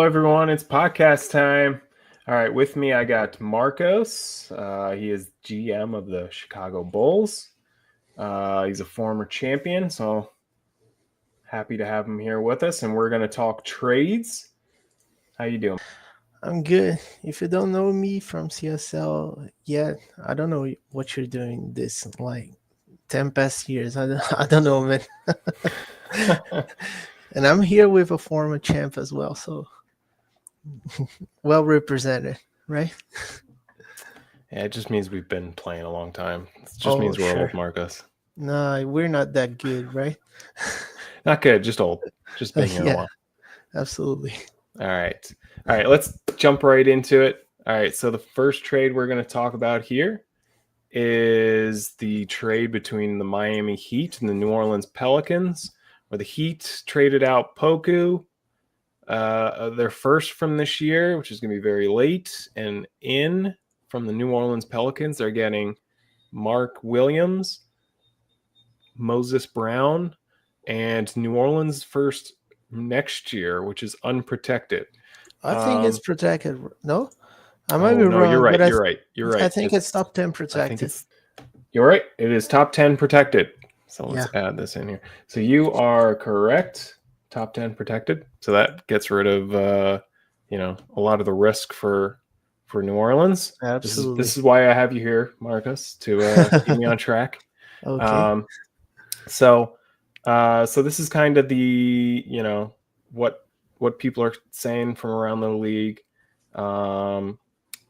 Hello, everyone. It's podcast time. All right, with me, I got Marcos. He is GM of the Chicago Bulls. He's a former champion, so happy to have him here with us. And we're going to talk trades. How you doing? I'm good. If you don't know me from CSL yet, I don't know what you're doing this like 10 past years. I don't know, man. And I'm here with a former champ as well, so well represented, right? Yeah, it just means we've been playing a long time. It just Oh, means we're old, sure. Marcos. No, we're not that good, right? Not good, just old. Just been here a Yeah, while. absolutely. All right. All right, let's jump right into it. All right, so the first trade we're going to talk about here is the trade between the Miami Heat and the New Orleans Pelicans, where the Heat traded out Poku, their first from this year, which is going to be very late, and in from the New Orleans Pelicans, they're getting Mark Williams, Moses Brown, and New Orleans first next year, which is unprotected. I think it's protected. No, I might be Oh no, you're wrong, but right. You're right. You're I right. think it's top 10 I think protected. it's You're right. It is top 10 protected. So let's Yeah, add this in here. So you are correct. Top 10 protected. So that gets rid of a lot of the risk for New Orleans. This absolutely. is why I have you here, Marcus, to keep me on track. Okay. Um, so so this is kind of the, what people are saying from around the league. Um,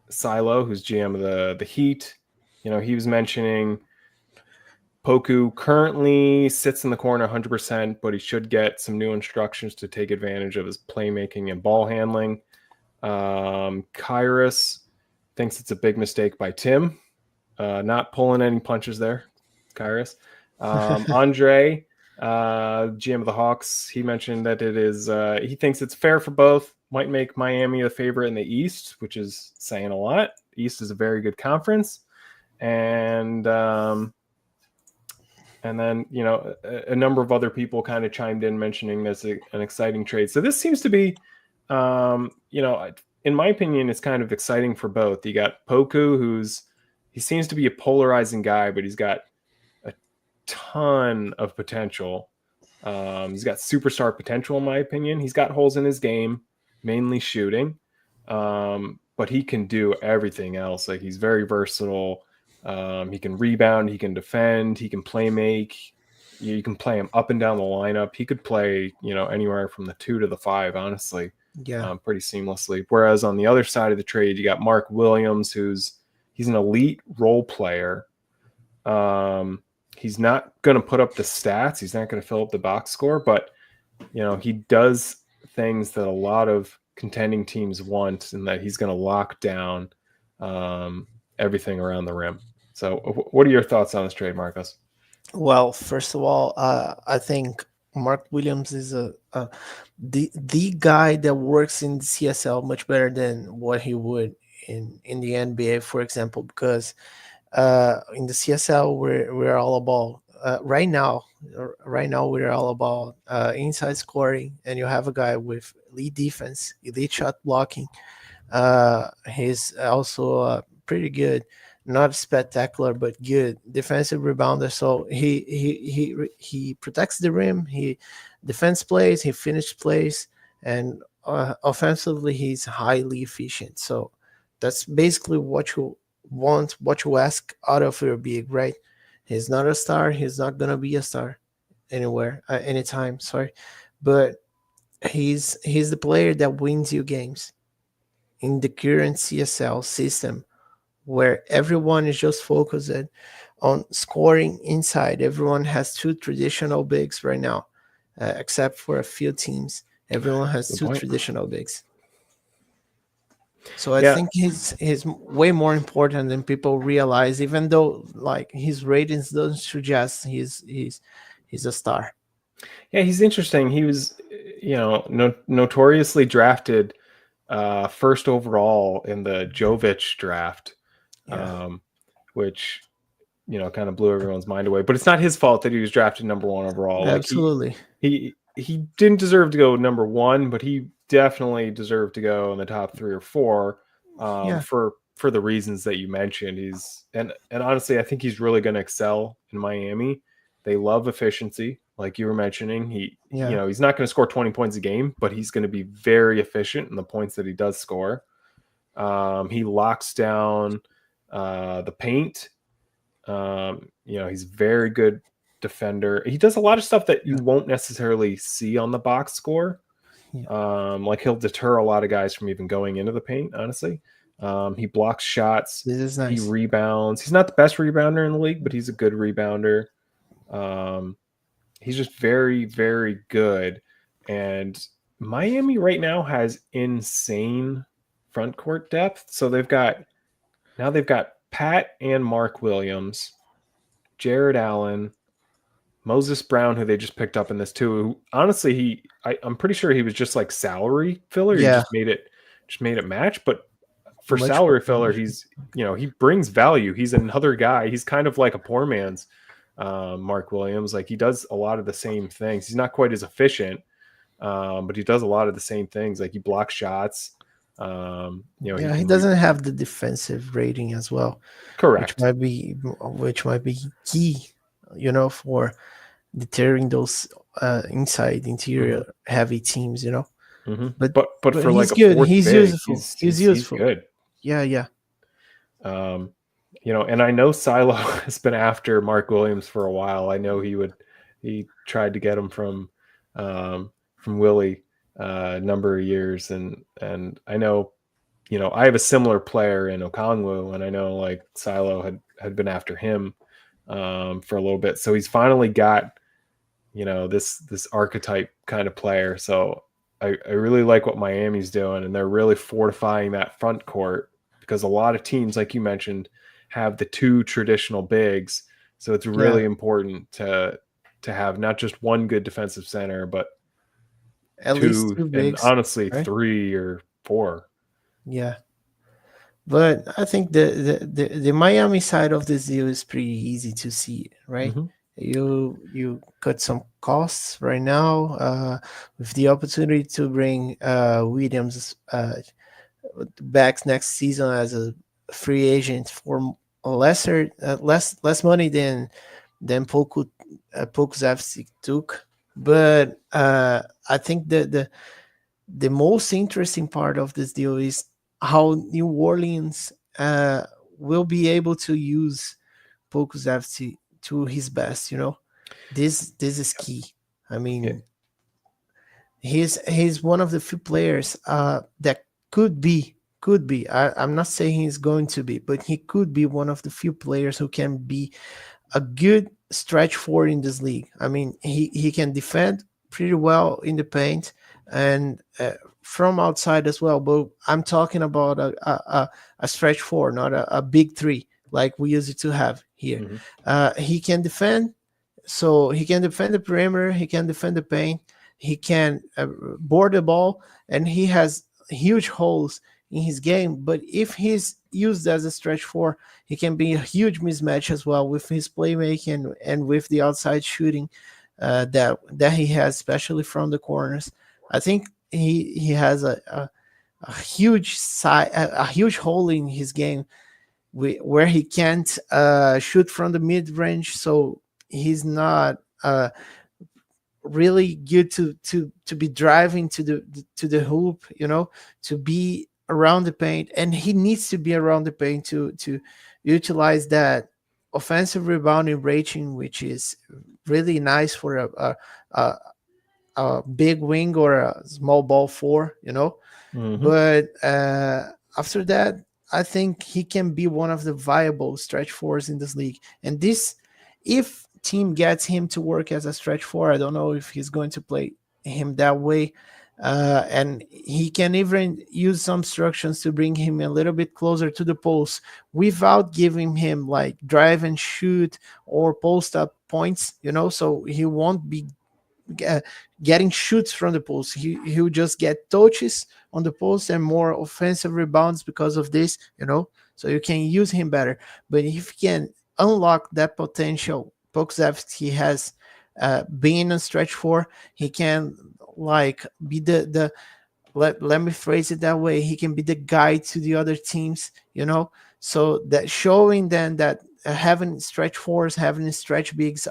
Silo, who's GM of the Heat, he was mentioning Poku currently sits in the corner 100%, but he should get some new instructions to take advantage of his playmaking and ball handling. Kyrus thinks it's a big mistake by Tim, not pulling any punches there. Kyrus. Andre, GM of the Hawks, he mentioned that it is. He thinks it's fair for both. Might make Miami the favorite in the East, which is saying a lot. The East is a very good conference, and then, a number of other people kind of chimed in mentioning there's an exciting trade. So this seems to be, in my opinion, it's kind of exciting for both. You got Poku, he seems to be a polarizing guy, but he's got a ton of potential. He's got superstar potential, in my opinion. He's got holes in his game, mainly shooting, but he can do everything else. Like, he's very versatile. He can rebound, he can defend, he can play make. You can play him up and down the lineup. He could play, anywhere from the 2 to the 5, honestly, Yeah. pretty seamlessly. Whereas on the other side of the trade, you got Mark Williams, he's an elite role player. He's not going to put up the stats. He's not going to fill up the box score, but he does things that a lot of contending teams want, and that he's going to lock down everything around the rim. So what are your thoughts on this trade, Marcos? Well, first of all, I think Mark Williams is the guy that works in the CSL much better than what he would in the NBA, for example, because in the CSL we're all about right now we're all about inside scoring, and you have a guy with elite defense, elite shot blocking. He's also pretty good, not spectacular, but good defensive rebounder. So he protects the rim. He defends plays. He finishes plays, and offensively, he's highly efficient. So that's basically what you want, what you ask out of your big, right? He's not a star. He's not gonna be a star anywhere, anytime. Sorry, but he's the player that wins you games in the current CSL system, where everyone is just focused on scoring inside. Everyone has two traditional bigs right now, except for a few teams. Everyone has Good two point. traditional bigs. So I Yeah, think he's way more important than people realize, even though like his ratings don't suggest he's a star. yeah, he's interesting. He was, notoriously drafted first overall in the Jovic draft, Yeah, which kind of blew everyone's mind away. But it's not his fault that he was drafted number 1 overall. Like, absolutely. he didn't deserve to go number 1, but he definitely deserve to go in the top 3 or 4 Yeah, for the reasons that you mentioned. He's and honestly, I think he's really going to excel in Miami. They love efficiency, like you were mentioning. yeah. He's not going to score 20 points a game, but he's going to be very efficient in the points that he does score. He locks down the paint. He's very good defender. He does a lot of stuff that you Yeah. won't necessarily see on the box score. Yeah. Like he'll deter a lot of guys from even going into the paint, honestly. He blocks shots, This is he nice. rebounds. He's not the best rebounder in the league, but he's a good rebounder. He's just very, very good. And Miami right now has insane front court depth. So they've got Pat and Mark Williams, Jared Allen, Moses Brown, who they just picked up in this too. Who, honestly, I'm pretty sure he was just like salary filler. He Yeah, just made it match. But for much salary more. filler, he brings value. He's another guy. He's kind of like a poor man's Mark Williams. Like he does a lot of the same things. He's not quite as efficient, but he does a lot of the same things. Like he blocks shots. He Yeah, he can doesn't have the defensive rating as well, which correct. might be key, for deterring those inside Mm-hmm. interior heavy teams. Mm-hmm. But But for like he's a good. fourth He's big, useful. He's useful. good. Yeah, yeah, Um, and I know Silo has been after Mark Williams for a while. I know he tried to get him from Willie a number of years, and I know, I have a similar player in Okongwu, and I know like Silo had been after him for a little bit. So he's finally got, this archetype kind of player. So I really like what Miami's doing, and they're really fortifying that front court because a lot of teams, like you mentioned, have the two traditional bigs. So it's yeah. really important to have not just one good defensive center, but At least two, two and bigs, honestly right? 3 or 4. Yeah. But I think the Miami side of this deal is pretty easy to see, right? Mm-hmm. You cut some costs right now with the opportunity to bring Williams back next season as a free agent for less money than Pokusevski took. But I think the most interesting part of this deal is how New Orleans will be able to use Pokusevski to his best. This is key. I Yeah. mean, he's one of the few players that could be. I'm not saying he's going to be, but he could be one of the few players who can be a good stretch forward in this league. I mean, he can defend pretty well in the paint and from outside as well. But I'm talking about a stretch four, not a big three like we used to have here. Mm-hmm. He can defend, so he can defend the perimeter. He can defend the paint. He can board the ball, and he has huge holes in his game. But if he's used as a stretch four, he can be a huge mismatch as well with his playmaking and with the outside shooting that he has, especially from the corners. I think he has a huge a huge hole in his game where he can't shoot from the mid range, so he's not really good to be driving to the hoop, to be around the paint, and he needs to be around the paint to utilize that offensive rebounding rating, which is really nice for a big wing or a small ball four, Mm-hmm. But after that, I think he can be one of the viable stretch fours in this league. And this, if team gets him to work as a stretch four, I don't know if he's going to play him that way. And he can even use some instructions to bring him a little bit closer to the post without giving him like drive and shoot or post up points, so he won't be getting shoots from the post. He'll just get touches on the post and more offensive rebounds because of this, so you can use him better. But if you can unlock that potential Pokusevski has being a stretch four, he can like be the let me phrase it that way. He can be the guide to the other teams, so that showing then that having stretch fours, having stretch bigs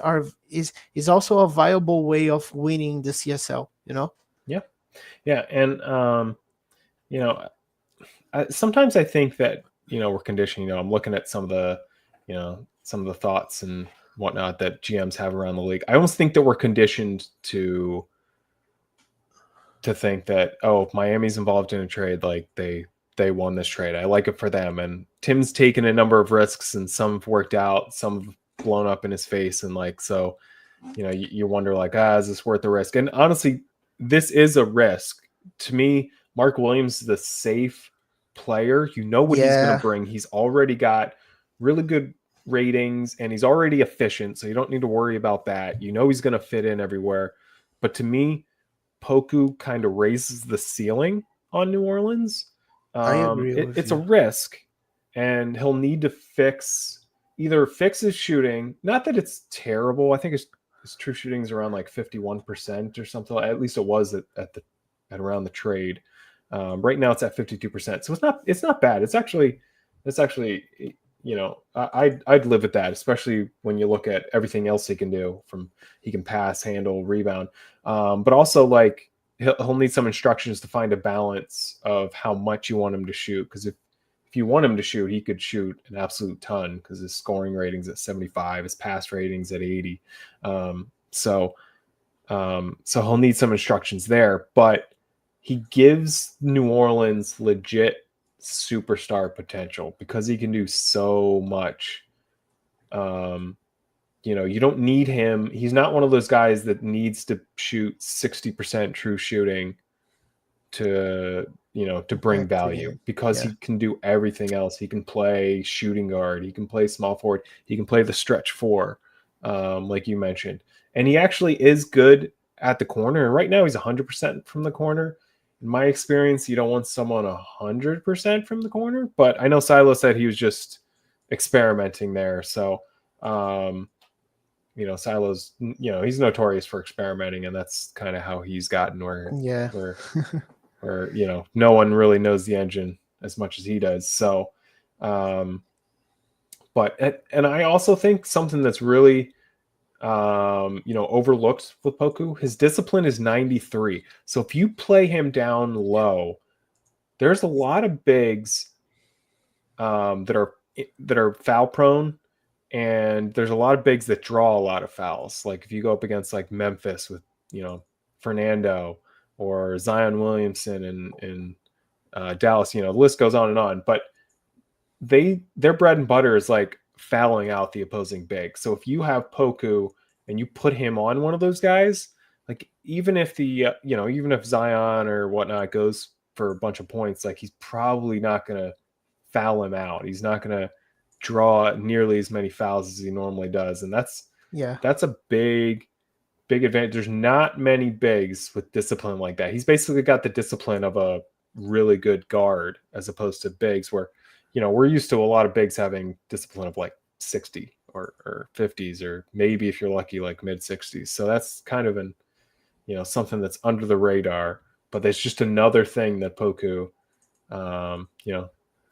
is also a viable way of winning the CSL. Yeah, and you know, sometimes I think that we're conditioned. I'm looking at some of the thoughts and whatnot that GMs have around the league. I almost think that we're conditioned to think that, oh, if Miami's involved in a trade, like they won this trade. I like it for them. And Tim's taken a number of risks, and some have worked out, some have blown up in his face, and like so, you wonder like, is this worth the risk? And honestly, this is a risk to me. Mark Williams is the safe player. You know what he's going Yeah, to bring. He's already got really good ratings, and he's already efficient, so you don't need to worry about that. He's going to fit in everywhere. But to me, Poku kind of raises the ceiling on New Orleans. I agree with It's a you. risk, and he'll need to either fix his shooting. Not that it's terrible. I think his true shooting is around like 51% or something. At least it was at around the trade. Right now it's at 52%. So it's not bad. It's actually I'd live with that, especially when you look at everything else he can do. He can pass, handle, rebound, but also like he'll need some instructions to find a balance of how much you want him to shoot. Because if you want him to shoot, he could shoot an absolute ton because his scoring rating's at 75, his pass rating's at 80. So he'll need some instructions there, but he gives New Orleans legit superstar potential because he can do so much. You don't need him. He's not one of those guys that needs to shoot 60% true shooting to bring value, because he can do everything else. He can play shooting guard, he can play small forward, he can play the stretch four, like you mentioned, and he actually is good at the corner. And right now he's 100% from the corner. In my experience, you don't want someone 100% from the corner, but I know Silo said he was just experimenting there. So, Silo's, he's notorious for experimenting, and that's kind of how he's gotten where no one really knows the engine as much as he does. So, but I also think something that's really overlooked with Poku, his discipline is 93. So if you play him down low, there's a lot of bigs that are foul prone, and there's a lot of bigs that draw a lot of fouls. Like if you go up against like Memphis with Fernando or Zion Williamson and Dallas, the list goes on and on. But their bread and butter is like fouling out the opposing big. So if you have Poku and you put him on one of those guys, like even if even if Zion or whatnot goes for a bunch of points, like he's probably not going to foul him out. He's not going to draw nearly as many fouls as he normally does. And that's a big advantage. There's not many bigs with discipline like that. He's basically got the discipline of a really good guard, as opposed to bigs where, we're used to a lot of bigs having discipline of like 60 or 50s, or maybe if you're lucky, like mid 60s. So that's kind of something that's under the radar, but there's just another thing that Poku,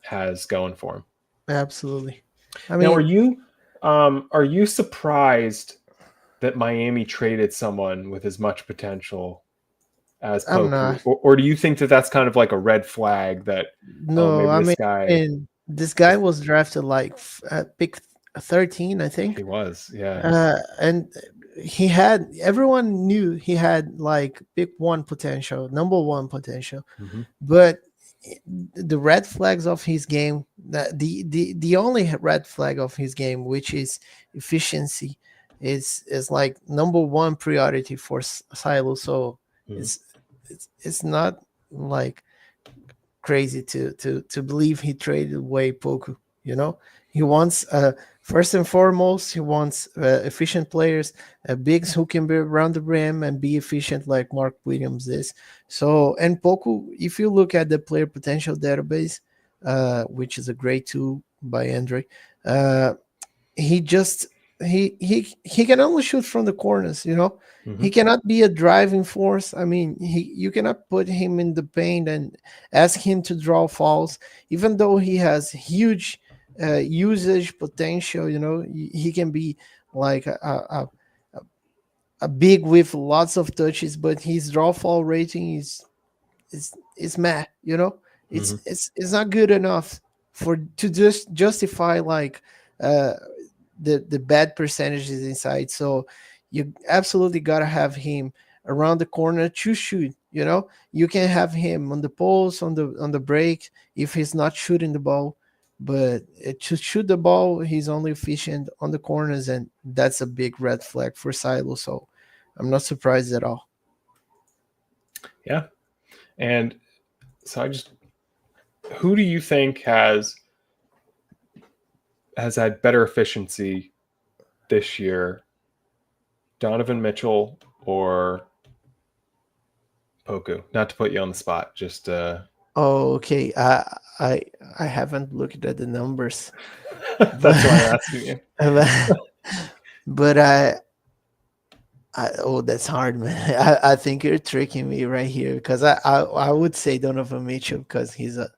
has going for him. Absolutely. Now, are you surprised that Miami traded someone with as much potential as Poku? I'm not. Or do you think that that's kind of like a red flag that, this guy was drafted like pick 13, I think. He was, yeah. And everyone knew he had like pick one potential, number one potential. Mm-hmm. But the red flags of his game, the only red flag of his game, which is efficiency, is like number one priority for Silo. So it's not like crazy to believe he traded away Poku. He wants first and foremost, he wants efficient players, bigs who can be around the rim and be efficient like Mark Williams is. So, and Poku, if you look at the player potential database, which is a great tool by Andre, he just he can only shoot from the corners, you know. Mhm. He cannot be a driving force. I mean, you cannot put him in the paint and ask him to draw fouls, even though he has huge usage potential. You know, he can be like a big with lots of touches, but his draw foul rating is meh. You know, Mhm. it's not good enough for to just justify like uh the bad percentages inside. So you absolutely gotta have him around the corner to shoot. You know, you can have him on the post, on the break if he's not shooting the ball. But to shoot the ball, he's only efficient on the corners, and that's a big red flag for Silo. So I'm not surprised at all. Yeah. And so who do you think has had better efficiency this year, Donovan Mitchell or Poku? Not to put you on the spot, just Oh, okay. I I haven't looked at the numbers, that's why I'm but asking you. but oh, that's hard, man. I think you're tricking me right here because I would say Donovan Mitchell because he's a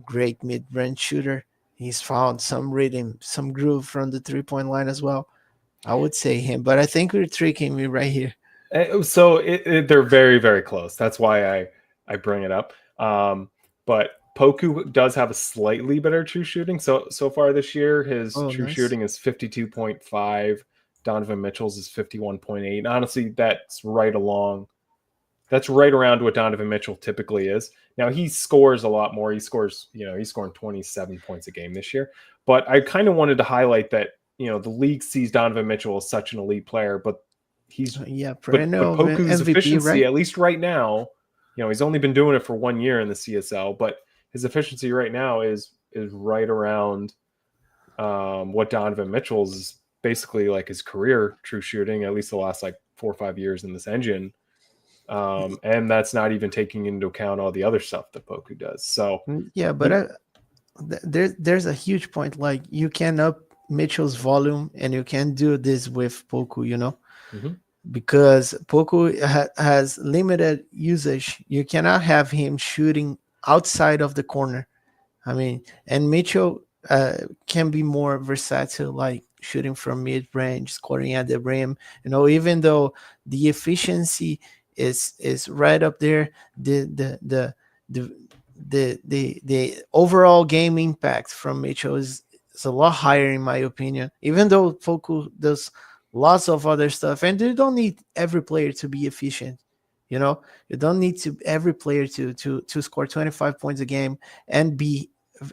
great mid-range shooter. He's found some rhythm, some groove from the 3-point line as well. I would say him, but I think you're tricking me right here. So they're very, very close. That's why I bring it up. But Poku does have a slightly better true shooting. So far this year, his Oh, true nice. shooting is 52.5. Donovan Mitchell's is 51.8. Honestly, that's right around what Donovan Mitchell typically is. Now he scores a lot more. He's scoring 27 points a game this year. But I kind of wanted to highlight that, the league sees Donovan Mitchell as such an elite player, but he's Yeah, but perennial Poku's MVP, efficiency, right? at least right now, he's only been doing it for 1 year in the CSL, but his efficiency right now is right around what Donovan Mitchell's is basically like his career true shooting, at least the last like 4 or 5 years in this engine. And that's not even taking into account all the other stuff that Poku does. So Yeah, but he, there's a huge point. Like you can up Mitchell's volume, and you can do this with Poku. You know, Mhm. because Poku has limited usage. You cannot have him shooting outside of the corner. I mean, and Mitchell can be more versatile, like shooting from mid range, scoring at the rim. You know, even though the efficiency is right up there, the the the the the overall game impact from Mitchell is a lot higher in my opinion. Even though Poku does lots of other stuff, and you don't need every player to be efficient. You know, you don't need to every player to score 25 points a game and be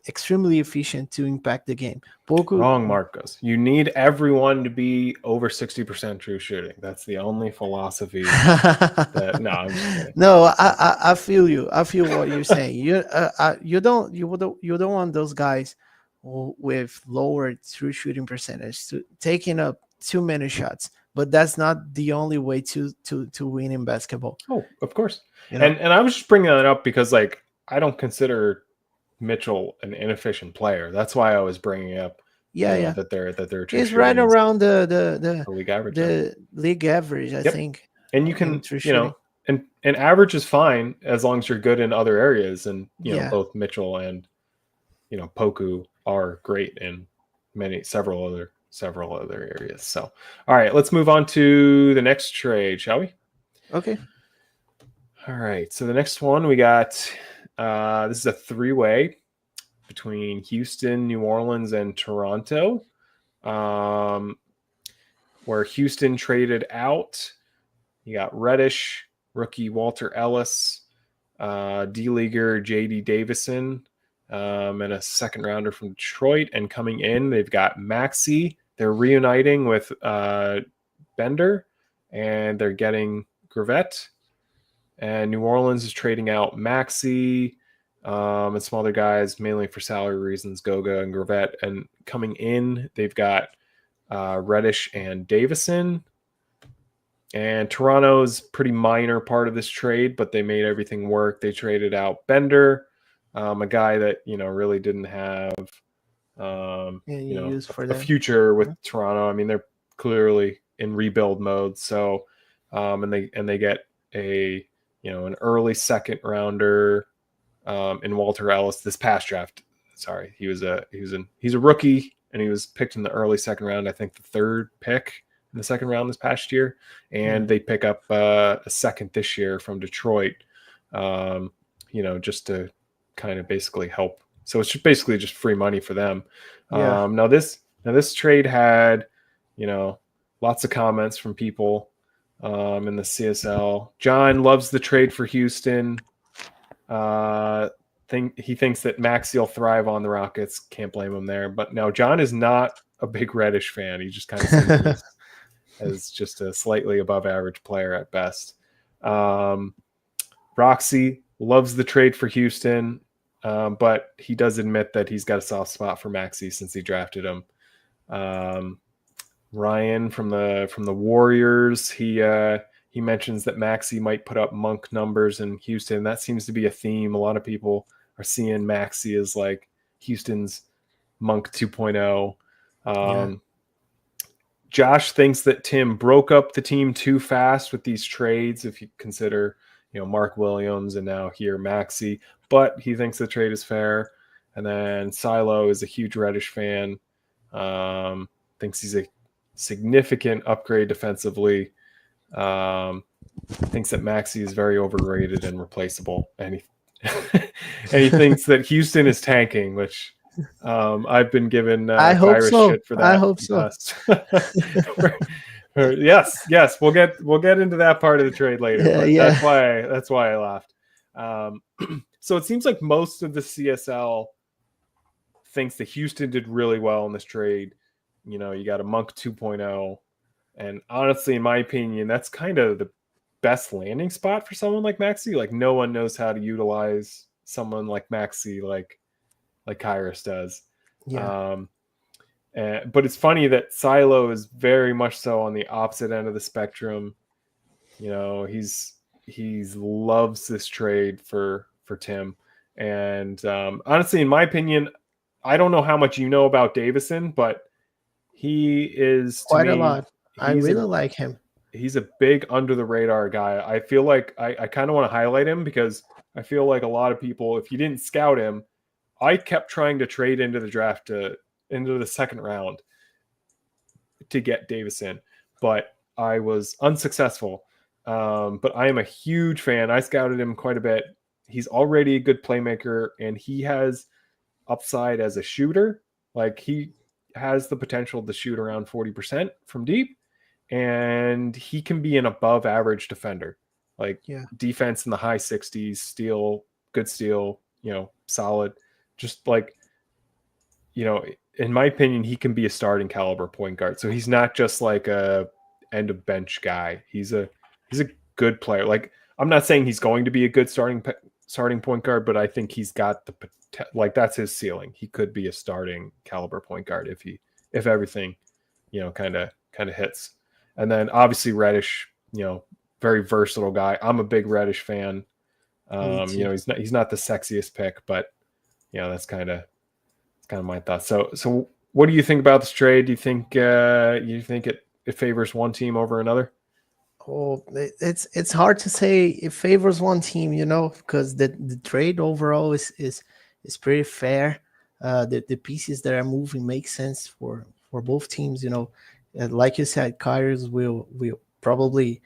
extremely efficient to impact the game. Poku, Wrong, Marcos. You need everyone to be over 60% true shooting. That's the only philosophy that. No, I'm just kidding. no, I feel you. I feel what you're saying. You don't want those guys with lower true shooting percentage to taking up too many shots. But that's not the only way to win in basketball. Oh, of course. You know. And I was just bringing that up because like I don't consider Mitchell an inefficient player. That's why I was bringing up, Yeah, yeah. that their true He's right shooting is around the league average now. the league average, I Yep. think, And you in can, true shooting. and average is fine as long as you're good in other areas. And Yeah. both Mitchell and Poku are great in several other areas. So, all right, let's move on to the next trade, shall we? Okay. All right. So the next one we got, this is a 3-way between Houston, New Orleans, and Toronto, where Houston traded out. You got Reddish, rookie Walter Ellis, D-leaguer J.D. Davison, and a second rounder from Detroit. And coming in, they've got Maxey. They're reuniting with Bender, and they're getting Gravette. And New Orleans is trading out Maxey and some other guys, mainly for salary reasons, Goga and Gravette. And coming in, they've got Reddish and Davison. And Toronto's pretty minor part of this trade, but they made everything work. They traded out Bender, a guy that really didn't have Any use for a them. future with Toronto. I mean, they're clearly in rebuild mode. So, and they get a an early second rounder in Walter Ellis this past draft. Sorry, he's a rookie, and he was picked in the early second round. I think the third pick in the second round this past year, and they pick up a second this year from Detroit. Just to kind of basically help. So it's basically just free money for them. Yeah. Now this trade had, lots of comments from people in the CSL. John loves the trade for Houston. He thinks that Maxey will thrive on the Rockets. Can't blame him there. But no, John is not a big Reddish fan. He just kind of sees him as just a slightly above average player at best. Roxy loves the trade for Houston, but he does admit that he's got a soft spot for Maxey since he drafted him. Ryan from the Warriors, he mentions that Maxey might put up Monk numbers in Houston. That seems to be a theme. A lot of people are seeing Maxey as like Houston's Monk 2.0. Josh thinks that Tim broke up the team too fast with these trades, if you consider, Mark Williams and now here Maxey, but he thinks the trade is fair. And then Silo is a huge Reddish fan. Thinks he's a significant upgrade defensively. Thinks that Maxey is very overrated and replaceable. And he and he thinks that Houston is tanking, which I've been given Irish shit for that. I hope so. Yes, we'll get into that part of the trade later. That's why I laughed. So it seems like most of the CSL thinks that Houston did really well in this trade. You got a Monk 2.0, and honestly, in my opinion, that's kind of the best landing spot for someone like Maxey. Like, no one knows how to utilize someone like Maxey like Kyrus does. But it's funny that Silo is very much so on the opposite end of the spectrum. He loves this trade for Tim. And honestly, in my opinion, I don't know how much you know about Davison, but he is quite a lot. I really like him. He's a big under the radar guy. I feel like I kind of want to highlight him because I feel like a lot of people, if you didn't scout him, I kept trying to trade into the draft into the second round to get Davison, but I was unsuccessful. But I am a huge fan. I scouted him quite a bit. He's already a good playmaker, and he has upside as a shooter. Like, he has the potential to shoot around 40% from deep, and he can be an above average defender. Like, defense in the high 60s, good steal, solid. Just like, in my opinion, he can be a starting caliber point guard. So he's not just like a end of bench guy. He's a good player. Like, I'm not saying he's going to be a good starting point guard, but I think he's got the that's his ceiling. He could be a starting caliber point guard if everything, kind of hits. And then obviously Reddish, very versatile guy. I'm a big Reddish fan. He's not the sexiest pick, but that's kind of my thoughts. So what do you think about this trade? Do you think it favors one team over another? Oh, it's hard to say it favors one team, because the trade overall is pretty fair. The pieces that are moving make sense for both teams. Like you said, Kyrus will probably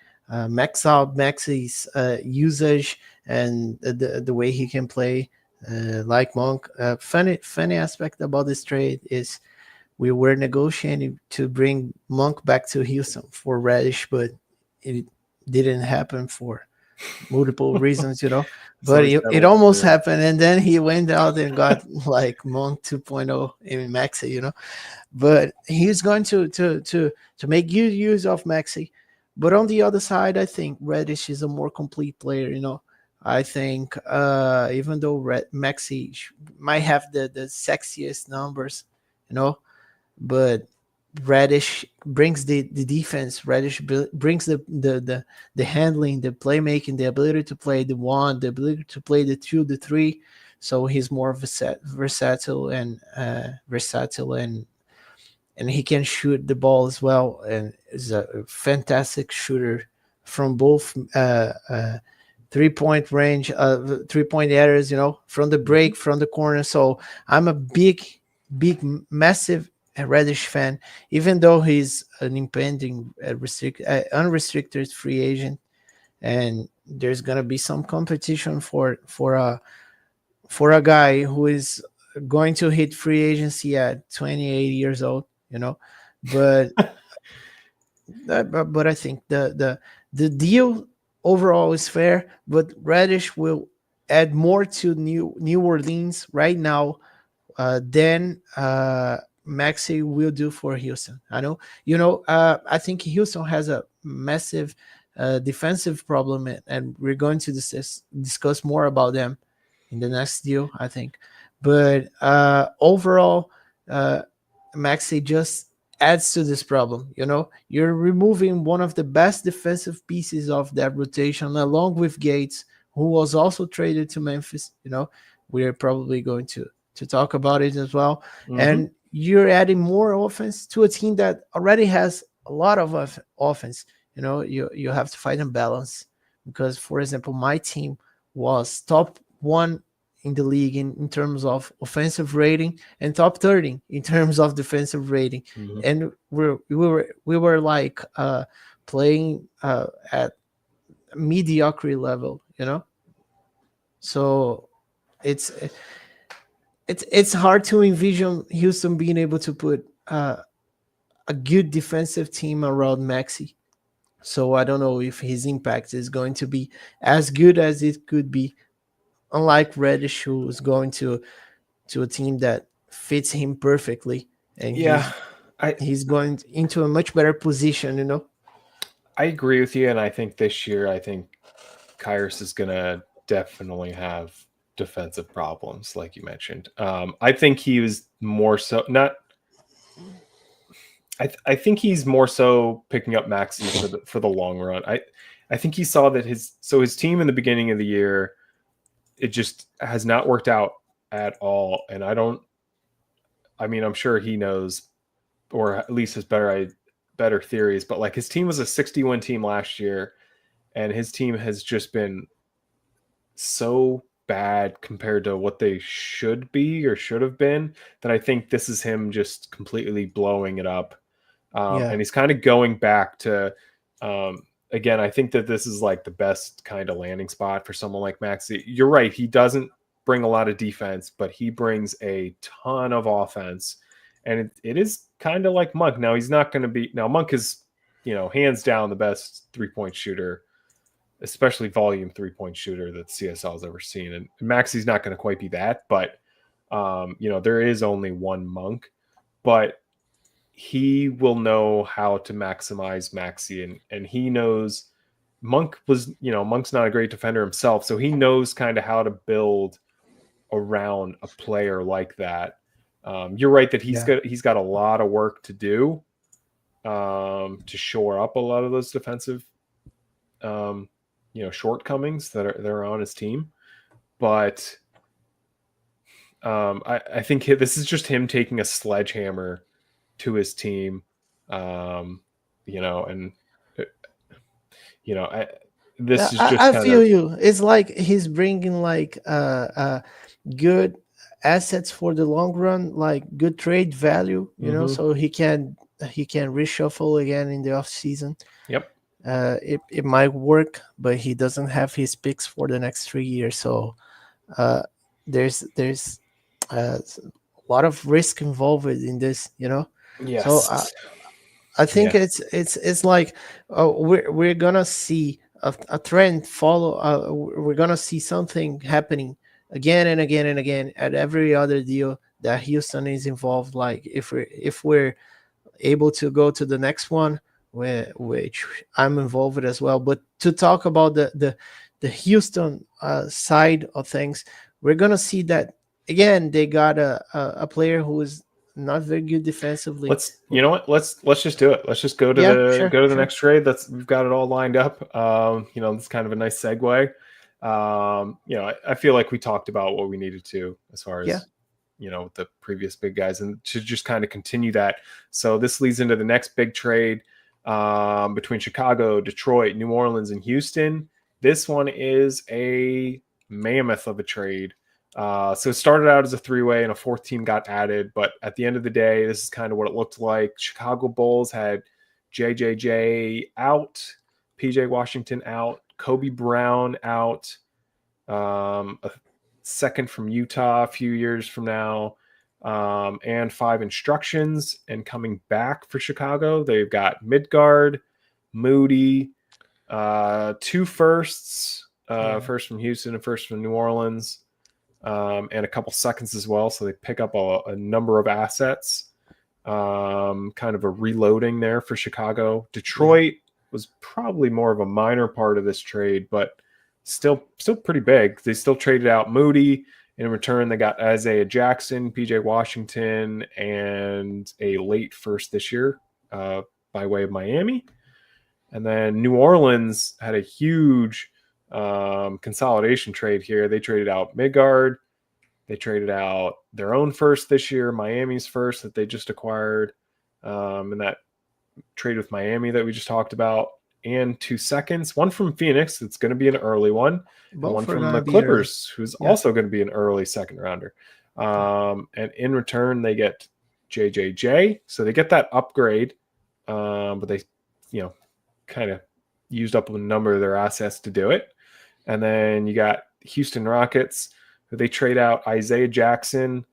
max out Maxey's usage and the way he can play. Like Monk. Funny aspect about this trade is we were negotiating to bring Monk back to Houston for Reddish, but it didn't happen for multiple reasons, But it almost happened, and then he went out and got like Monk 2.0 in Maxey, But he's going to make good use of Maxey. But on the other side, I think Reddish is a more complete player, I think even though Maxey might have the sexiest numbers, but Reddish brings the defense. Reddish brings the handling, the playmaking, the ability to play the one, the ability to play the two, the three. So he's more versatile and and he can shoot the ball as well, and is a fantastic shooter from both 3-point range, 3-point areas, from the break, from the corner. So I'm a big, massive Reddish fan, even though he's an impending unrestricted free agent, and there's gonna be some competition for a guy who is going to hit free agency at 28 years old, but but I think the deal overall is fair, but Reddish will add more to New Orleans right now than Maxey will do for Houston. I know, I think Houston has a massive defensive problem, and we're going to discuss more about them in the next deal, I think. But overall, Maxey just adds to this problem. You're removing one of the best defensive pieces of that rotation, along with Gates, who was also traded to Memphis. We're probably going to talk about it as well. Mhm. And you're adding more offense to a team that already has a lot of offense. You have to find a balance, because, for example, my team was top 1 in the league in terms of offensive rating, and top 30 in terms of defensive rating. Mhm. And we were like playing at mediocrity level, so it's hard to envision Houston being able to put a good defensive team around Maxey. So I don't know if his impact is going to be as good as it could be, unlike Reddish, who is going to a team that fits him perfectly, and Yeah, he's going into a much better position. I agree with you, and I think this year, Kyrus is gonna definitely have defensive problems, like you mentioned. I think he was more so not. I think he's more so picking up Maxey for the long run. I think he saw that his team in the beginning of the year, it just has not worked out at all, and I mean, I'm sure he knows, or at least has better theories, but like his team was a 60-win team last year, and his team has just been so bad compared to what they should be or should have been, that I think this is him just completely blowing it up. Yeah. And he's kind of going back to, again, I think that this is like the best kind of landing spot for someone like Maxey. You're right. He doesn't bring a lot of defense, but he brings a ton of offense. And it is kind of like Monk. Now, he's not going to be, now Monk is, hands down the best 3-point shooter, especially volume 3-point shooter that CSL has ever seen. And Maxey's not going to quite be that, but, there is only one Monk, but he will know how to maximize Maxey, and he knows Monk's not a great defender himself, so he knows kind of how to build around a player like that. You're right that he's got a lot of work to do to shore up a lot of those defensive shortcomings that are on his team, but I think this is just him taking a sledgehammer to his team, and this is just. I feel you. It's like he's bringing like good assets for the long run, like good trade value, so he can reshuffle again in the off season. Yep. It might work, but he doesn't have his picks for the next 3 years, so there's a lot of risk involved in this, Yes. So I think it's like we're gonna see a trend follow. We're gonna see something happening again and again and again at every other deal that Houston is involved. Like if we're able to go to the next one, which I'm involved as well. But to talk about the Houston side of things, we're gonna see that again. They got a player who is not very good defensively. Let's just do it. Let's just go to the next trade. We've got it all lined up. It's kind of a nice segue. I feel like we talked about what we needed to as far as with the previous big guys, and to just kind of continue that. So this leads into the next big trade between Chicago, Detroit, New Orleans, and Houston. This one is a mammoth of a trade. So it started out as a three-way and a fourth team got added. But at the end of the day, this is kind of what it looked like. Chicago Bulls had JJJ out, PJ Washington out, Kobe Brown out, a second from Utah a few years from now, and 5 instructions. And coming back for Chicago, they've got Midgard, Moody, 2 firsts, first from Houston and first from New Orleans, and a couple seconds as well. So they pick up a number of assets, kind of a reloading there for Chicago. Detroit was probably more of a minor part of this trade, but still pretty big. They still traded out Moody. In return, they got Isaiah Jackson, PJ Washington, and a late first this year by way of Miami. And then New Orleans had a huge consolidation trade here. They traded out Midgard. They traded out their own first this year, Miami's first that they just acquired, in that trade with Miami that we just talked about, and 2 seconds. One from Phoenix, it's going to be an early one, and one from the Clippers, who's also going to be an early second rounder. And in return, they get JJJ, so they get that upgrade, but they, kind of used up a number of their assets to do it. And then you got Houston Rockets, who they trade out Isaiah Jackson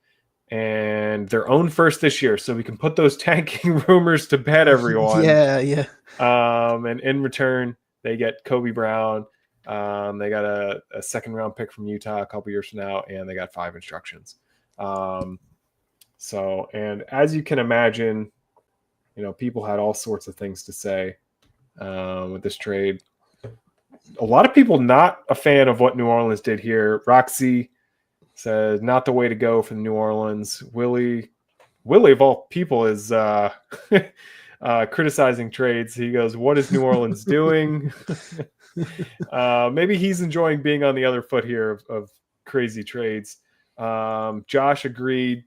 and their own first this year, so we can put those tanking rumors to bed, everyone. Yeah. And in return, they get Kobe Brown. They got a second round pick from Utah a couple years from now, and they got 5 instructions. So, and as you can imagine, people had all sorts of things to say with this trade. A lot of people not a fan of what New Orleans did here. Roxy says not the way to go for New Orleans. Willie of all people is criticizing trades. He goes, "What is New Orleans doing?" Maybe he's enjoying being on the other foot here of crazy trades. Josh agreed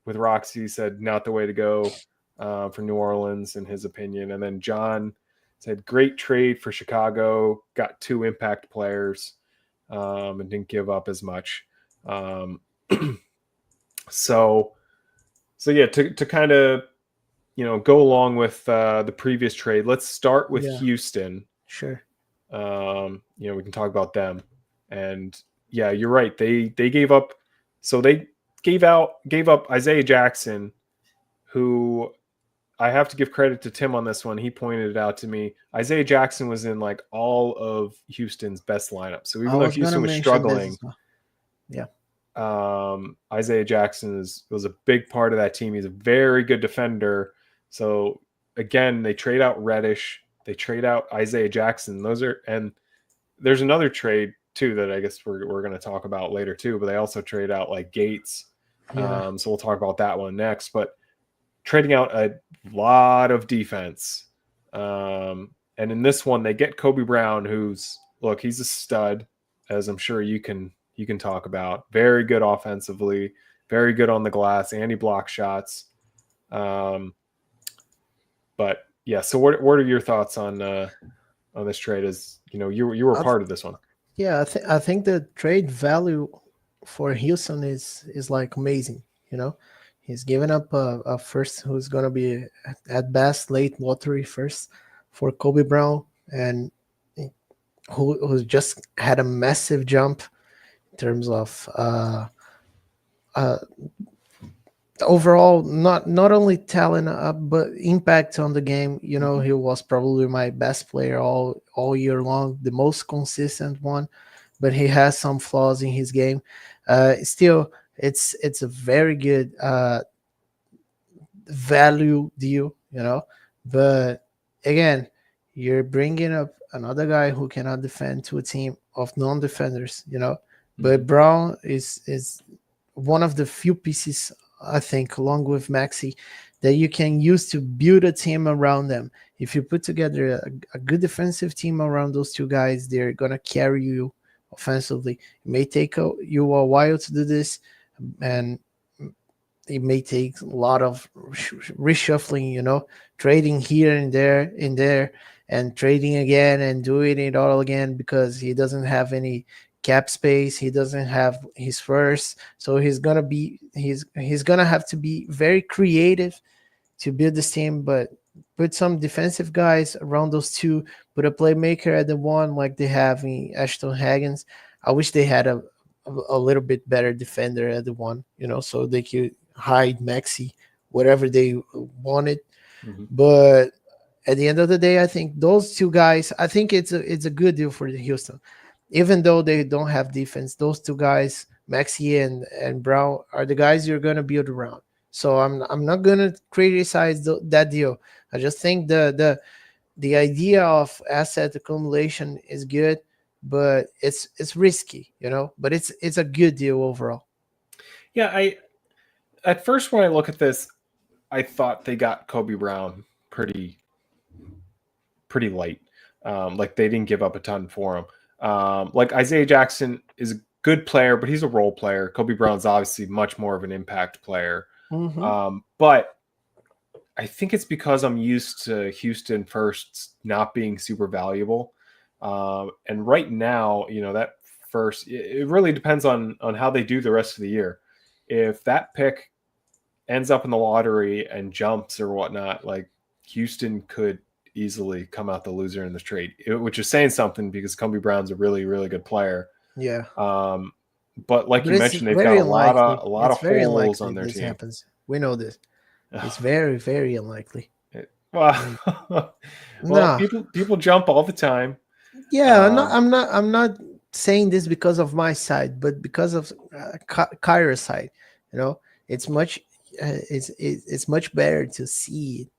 with Roxy, said not the way to go for New Orleans in his opinion. And then John said great trade for Chicago, got 2 impact players, and didn't give up as much. So yeah, to kind of go along with the previous trade, let's start with Houston. Sure. We can talk about them. And yeah, you're right. They gave up. So they gave up Isaiah Jackson, who I have to give credit to Tim on this one. He pointed it out to me. Isaiah Jackson was in like all of Houston's best lineups. So even though Houston was struggling, Isaiah Jackson was a big part of that team. He's a very good defender. So again, they trade out Reddish. They trade out Isaiah Jackson. There's another trade too that I guess we're going to talk about later too, but they also trade out like Gates. So we'll talk about that one next, but trading out a lot of defense. And in this one, they get Kobe Brown, he's a stud, as I'm sure you can talk about. Very good offensively, very good on the glass, and he blocks shots. But yeah, so what are your thoughts on this trade? As you were part of this one. Yeah, I think the trade value for Houston is like amazing. He's given up a first who's going to be at best late lottery first for Kobe Brown, and who's just had a massive jump in terms of overall, not only talent but impact on the game. He was probably my best player all year long, the most consistent one, but he has some flaws in his game. Still, it's a very good value deal, but again, you're bringing up another guy who cannot defend to a team of non-defenders, but Brown is one of the few pieces, I think, along with Maxey, that you can use to build a team around them. If you put together a good defensive team around those 2 guys, they're going to carry you offensively. It may take you a while to do this, and it may take a lot of reshuffling, trading here and there, and trading again and doing it all again because he doesn't have any cap space. He doesn't have his first, so he's gonna have to be very creative to build this team, but put some defensive guys around those two, put a playmaker at the one like they have in Ashton Hagens. I wish they had a little bit better defender at the one, so they could hide Maxi, whatever they wanted. But at the end of the day, I think those two guys, I think it's a good deal for the Houston. Even though they don't have defense, those two guys, Maxi and Brown, are the guys you're gonna build around. So I'm not gonna criticize that deal. I just think the idea of asset accumulation is good, but it's risky, But it's a good deal overall. Yeah, at first when I look at this, I thought they got Kobe Brown pretty light. Like they didn't give up a ton for him. Like Isaiah Jackson is a good player, but he's a role player. Kobe Brown's obviously much more of an impact player. But I think it's because I'm used to Houston firsts not being super valuable. And right now, that first, it really depends on how they do the rest of the year. If that pick ends up in the lottery and jumps or whatnot, like Houston could easily come out the loser in this trade, which is saying something because Kobe Brown's a really, really good player. Yeah. But like you mentioned, they've got a lot of holes on their team. Happens. We know this. It's very, very unlikely. Well, people jump all the time. Yeah, I'm not saying this because of my side, but because of Kyra's side. It's much better to see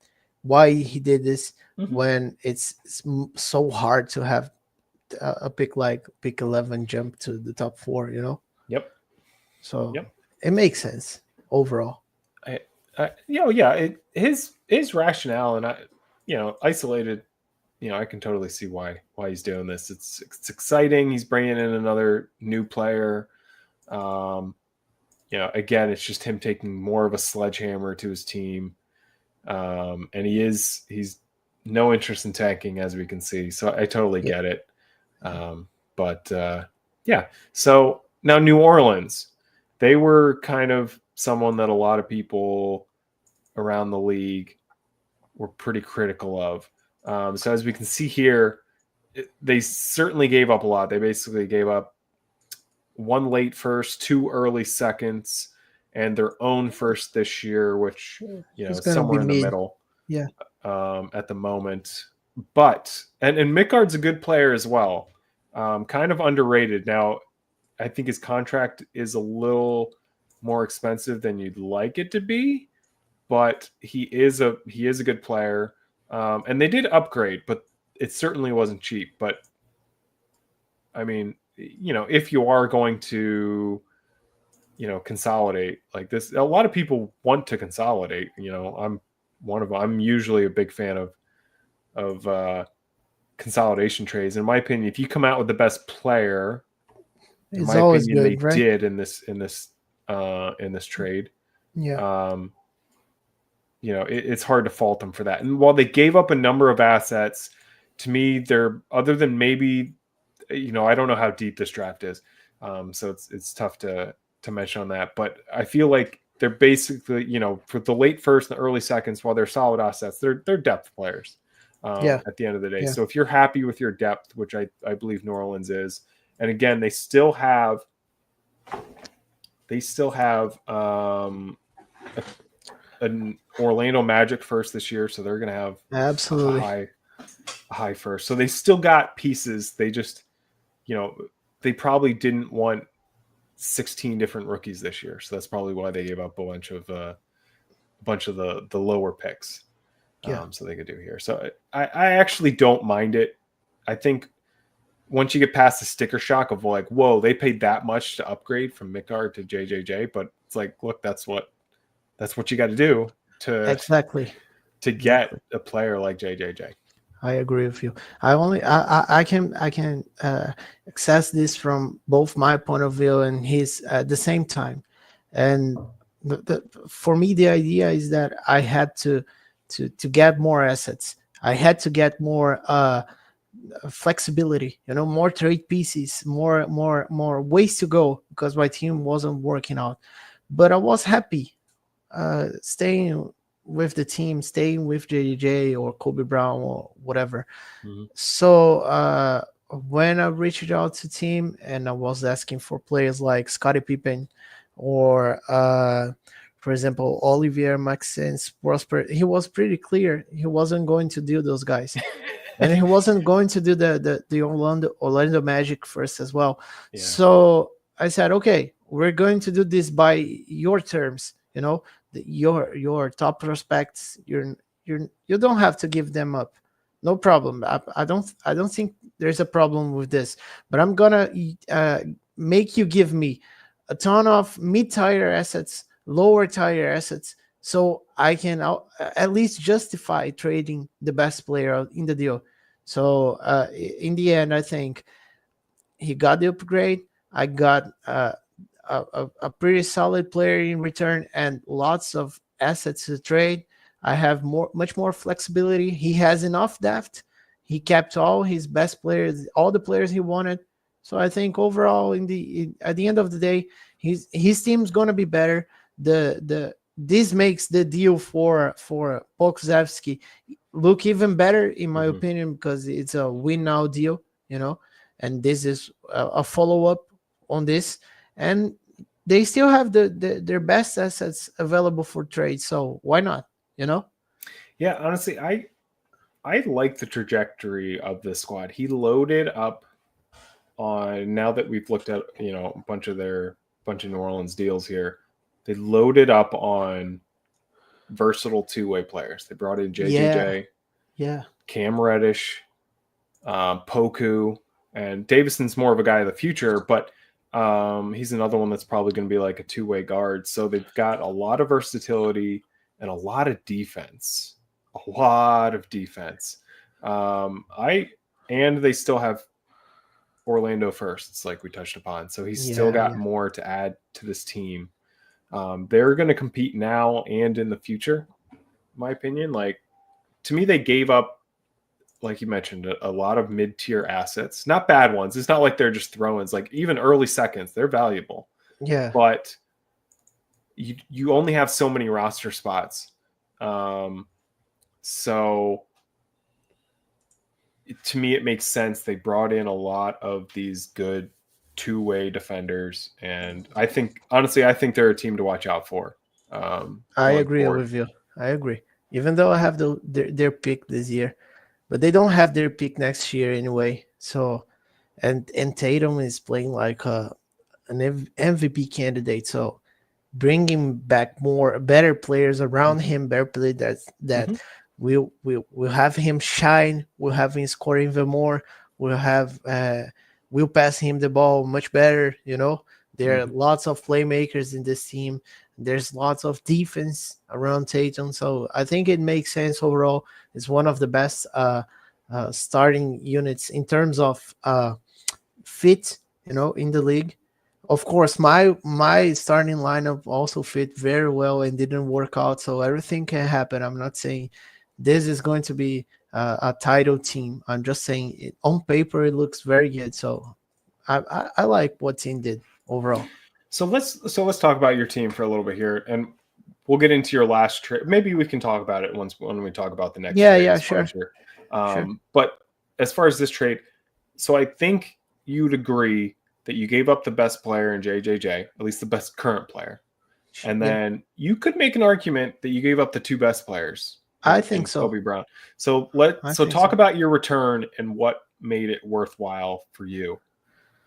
why he did this when it's so hard to have a pick like pick 11 jump to the top 4. Yep. So it makes sense overall. His rationale and isolated. I can totally see why he's doing this. It's exciting. He's bringing in another new player. Again, it's just him taking more of a sledgehammer to his team. And he's no interest in tanking, as we can see. So I totally get it. So now New Orleans, they were kind of someone that a lot of people around the league were pretty critical of. So as we can see here, they certainly gave up a lot. They basically gave up 1 late first, 2 early seconds, and their own first this year, which is somewhere in the middle. Yeah. At the moment, but and Midgard's a good player as well. Kind of underrated. Now, I think his contract is a little more expensive than you'd like it to be, but he is a good player. And they did upgrade, but it certainly wasn't cheap. But I mean, if you are going to, consolidate like this, a lot of people want to consolidate. I'm one of them. I'm usually a big fan of consolidation trades. In my opinion, if you come out with the best player, in my opinion, they did in this trade. Yeah. It's hard to fault them for that. And while they gave up a number of assets, to me, they're other than maybe, I don't know how deep this draft is, so it's tough to mention on that. But I feel like they're basically, for the late first and the early seconds, while they're solid assets, they're depth players. At the end of the day. Yeah. So if you're happy with your depth, which I believe New Orleans is, and again, they still have an Orlando Magic first this year, so they're going to have absolutely a high first. So they still got pieces. They just, they probably didn't want 16 different rookies this year, so that's probably why they gave up a bunch of the lower picks. So they could do here. So I actually don't mind it. I think once you get past the sticker shock of like, whoa, they paid that much to upgrade from Midgard to JJJ, but it's like, look, that's what you got to do to get a player like JJJ. I agree with you. I can access this from both my point of view and his at the same time. And for me, the idea is that I had to get more assets. I had to get more flexibility, more trade pieces, more ways to go, because my team wasn't working out. But I was happy staying with the team, staying with JJ or Kobe Brown or whatever. Mhm. So when I reached out to team and I was asking for players like Scottie Pippen or for example Olivier Maxence Prosper, he was pretty clear he wasn't going to do those guys. And he wasn't going to do the Orlando Magic first as well. Yeah. So I said, okay, we're going to do this by your terms. Your top prospects. You don't have to give them up. No problem. I don't think there's a problem with this. But I'm gonna make you give me a ton of mid-tier assets, lower-tier assets, so I can at least justify trading the best player in the deal. So in the end, I think he got the upgrade. I got a pretty solid player in return and lots of assets to trade. I have much more flexibility. He has enough depth. He kept all his best players, all the players he wanted. So I think overall, at the end of the day, his team's gonna be better. This makes the deal for Pokusevski look even better, in my opinion, because it's a win now deal, and this is a follow up on this, and they still have their best assets available for trade. So why not? Yeah, honestly, I like the trajectory of this squad. He loaded up on, now that we've looked at a bunch of New Orleans deals here, they loaded up on versatile two-way players. They brought in JJJ, Cam Reddish, Poku, and Davison's more of a guy of the future, but he's another one that's probably going to be like a two-way guard. So they've got a lot of versatility and a lot of defense. And they still have Orlando firsts, like we touched upon. So he's still got more to add to this team. They're going to compete now and in the future, in my opinion. Like, to me, they gave up, like you mentioned, a lot of mid-tier assets. Not bad ones. It's not like they're just throw-ins. Like, even early seconds, they're valuable. Yeah. But you only have so many roster spots. So to me, it makes sense. They brought in a lot of these good two-way defenders, and I think they're a team to watch out for. I agree with you. I agree. Even though I have their pick this year, but they don't have their pick next year anyway. So, and Tatum is playing like an MVP candidate. So, bringing back better players around him, better players that we'll have him shine. We'll have him score even more. We'll pass him the ball much better. There are lots of playmakers in this team. There's lots of defense around Tatum. So I think it makes sense overall. It's one of the best starting units in terms of fit, in the league. Of course, my starting lineup also fit very well and didn't work out. So everything can happen. I'm not saying this is going to be a title team. I'm just saying on paper it looks very good. So I like what team did overall. So let's talk about your team for a little bit here, and we'll get into your last trade. Maybe we can talk about it when we talk about the next. Sure. Sure. But as far as this trade, so I think you'd agree that you gave up the best player in JJJ, at least the best current player, and then you could make an argument that you gave up the two best players. I think so. Kobe Brown. So talk about your return and what made it worthwhile for you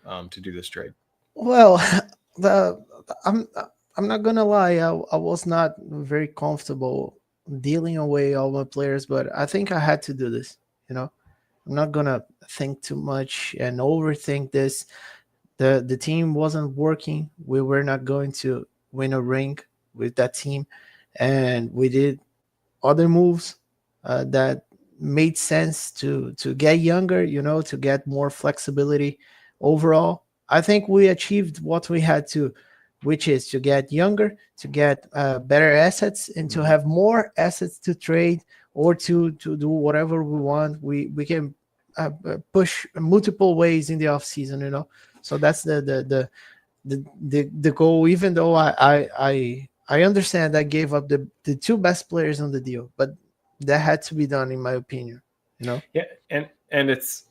to do this trade. Well, I'm not gonna lie. I was not very comfortable dealing away all my players, but I think I had to do this. I'm not gonna think too much and overthink this. The team wasn't working. We were not going to win a ring with that team, and we did other moves that made sense to get younger, to get more flexibility. Overall, I think we achieved what we had to which is to get younger, to get better assets, and to have more assets to trade or to do whatever we want. We can push multiple ways in the off season, you know. So that's the goal. Even though I understand I gave up the two best players on the deal, but that had to be done in my opinion, you know. Yeah, and it's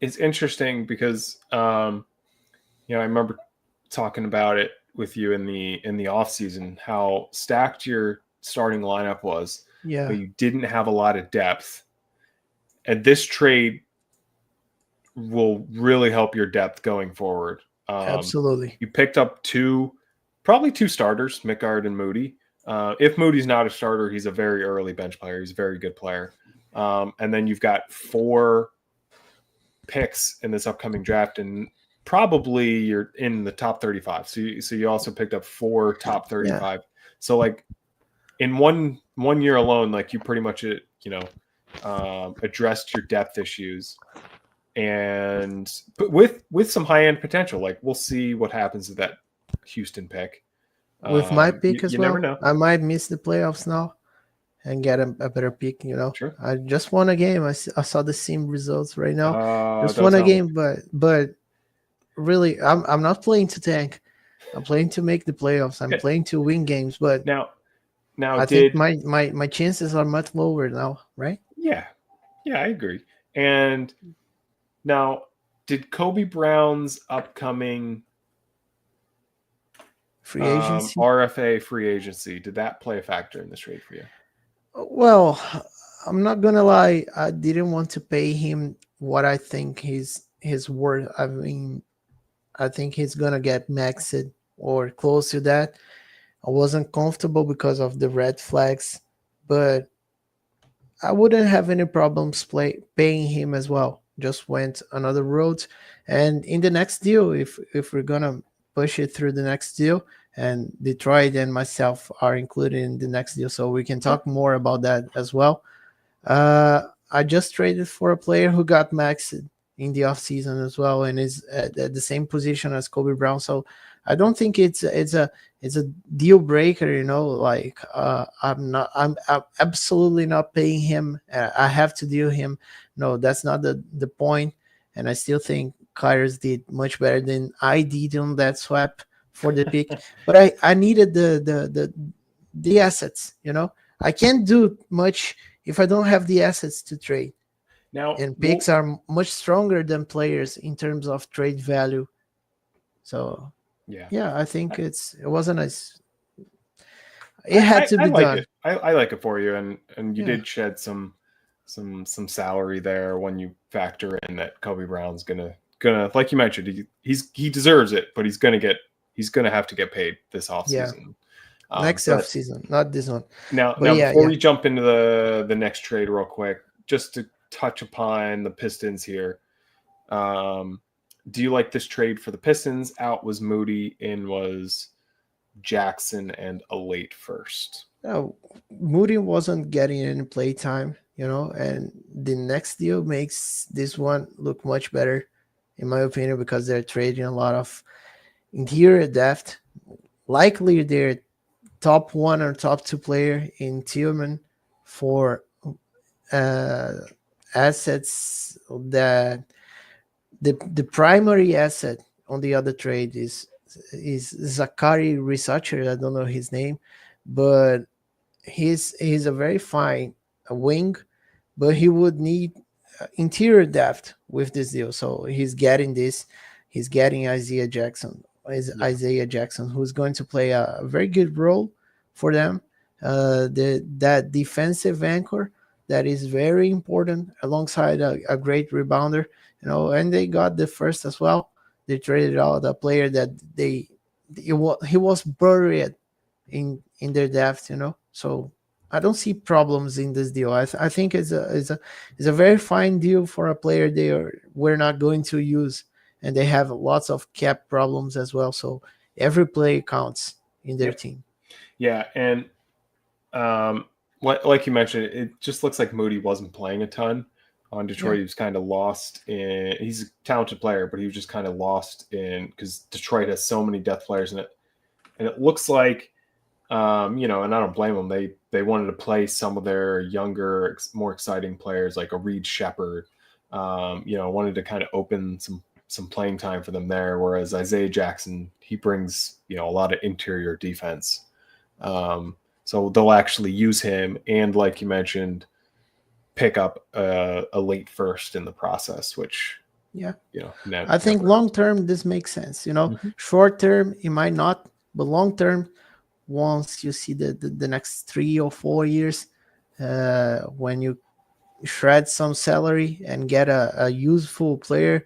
interesting because you know, I remember talking about it with you in the off season, how stacked your starting lineup was, Yeah, but you didn't have a lot of depth. And this trade will really help your depth going forward. absolutely. You picked up probably two starters, Mickard and Moody. If Moody's not a starter, he's a very early bench player. He's a very good player. And then you've got 4 picks in this upcoming draft, and probably you're in the top 35. So you also picked up 4 top 35. Yeah. So like in one year alone, like you pretty much, you know, addressed your depth issues, and but with some high end potential. Like we'll see what happens with that Houston pick. With my pick as you well, never know. I might miss the playoffs now and get a better pick, you know. Sure. I just won a game. I saw the same results right now. Just Don't won a tell me. game, but really, I'm not playing to tank. I'm playing to make the playoffs. I'm playing to win games. But now I think my chances are much lower now, right? Yeah, I agree. And now, did Kobe Brown's upcoming free agency, RFA free agency, did that play a factor in this trade for you? Well, I'm not gonna lie. I didn't want to pay him what I think his worth. I mean, I think he's gonna get maxed or close to that. I wasn't comfortable because of the red flags, but I wouldn't have any problems paying him as well. Just went another road, and in the next deal, if we're gonna push it through the next deal, and Detroit and myself are included in the next deal, so we can talk more about that as well. I just traded for a player who got maxed in the offseason as well, and is at the same position as Kobe Brown. So I don't think it's a deal breaker, you know. Like I'm absolutely not paying him. I have to deal him. No, that's not the point. And I still think Kyrus did much better than I did on that swap for the pick. But I needed the assets, you know. I can't do much if I don't have the assets to trade. Now, and picks are much stronger than players in terms of trade value. So yeah, I think it was a nice. It had to be like done. It. I like it for you, and you did shed some salary there when you factor in that Kobe Brown's gonna like you mentioned, he deserves it, but he's gonna have to get paid this offseason. Next offseason, not this one. Now before we jump into the next trade real quick, just to touch upon the Pistons here. Do you like this trade for the Pistons? Out was Moody, in was Jackson and a late first. No, Moody wasn't getting any play time, you know, and the next deal makes this one look much better, in my opinion, because they're trading a lot of interior depth. Likely their top 1 or top 2 player in Tillman for assets that the primary asset on the other trade is Zachary Researcher. I don't know his name, but he's a very fine wing, but he would need interior depth with this deal. So he's getting Isaiah Jackson, who's going to play a very good role for them. That defensive anchor that is very important, alongside a great rebounder, you know. And they got the first as well. They traded out a player that he was buried in their depth, you know. So I don't see problems in this deal. I think it's a very fine deal for a player we're not going to use, and they have lots of cap problems as well. So every play counts in their team. Yeah, and like you mentioned, it just looks like Moody wasn't playing a ton on Detroit. He was kind of lost he's a talented player, but he was just kind of lost in, because Detroit has so many depth players in it. And it looks like, you know, and I don't blame them. They wanted to play some of their younger, more exciting players like a Reed Shepherd. You know, wanted to kind of open some playing time for them there. Whereas Isaiah Jackson, he brings, you know, a lot of interior defense. So they'll actually use him, and like you mentioned, pick up a late first in the process, which, Yeah. you know, I think long term this makes sense. You know, short term it might not, but long term, once you see the next 3 or 4 years, when you shred some salary and get a useful player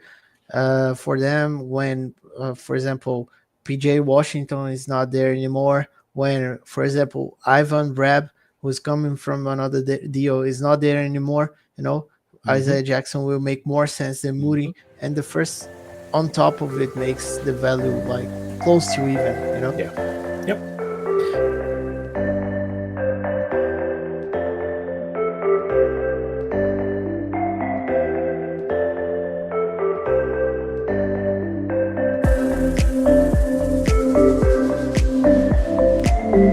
for them, when for example PJ Washington is not there anymore, when for example Ivan Brab, who's coming from another deal, is not there anymore, you know, Isaiah Jackson will make more sense than Moody, and the first on top of it makes the value like close to even, you know. Yeah. Yep.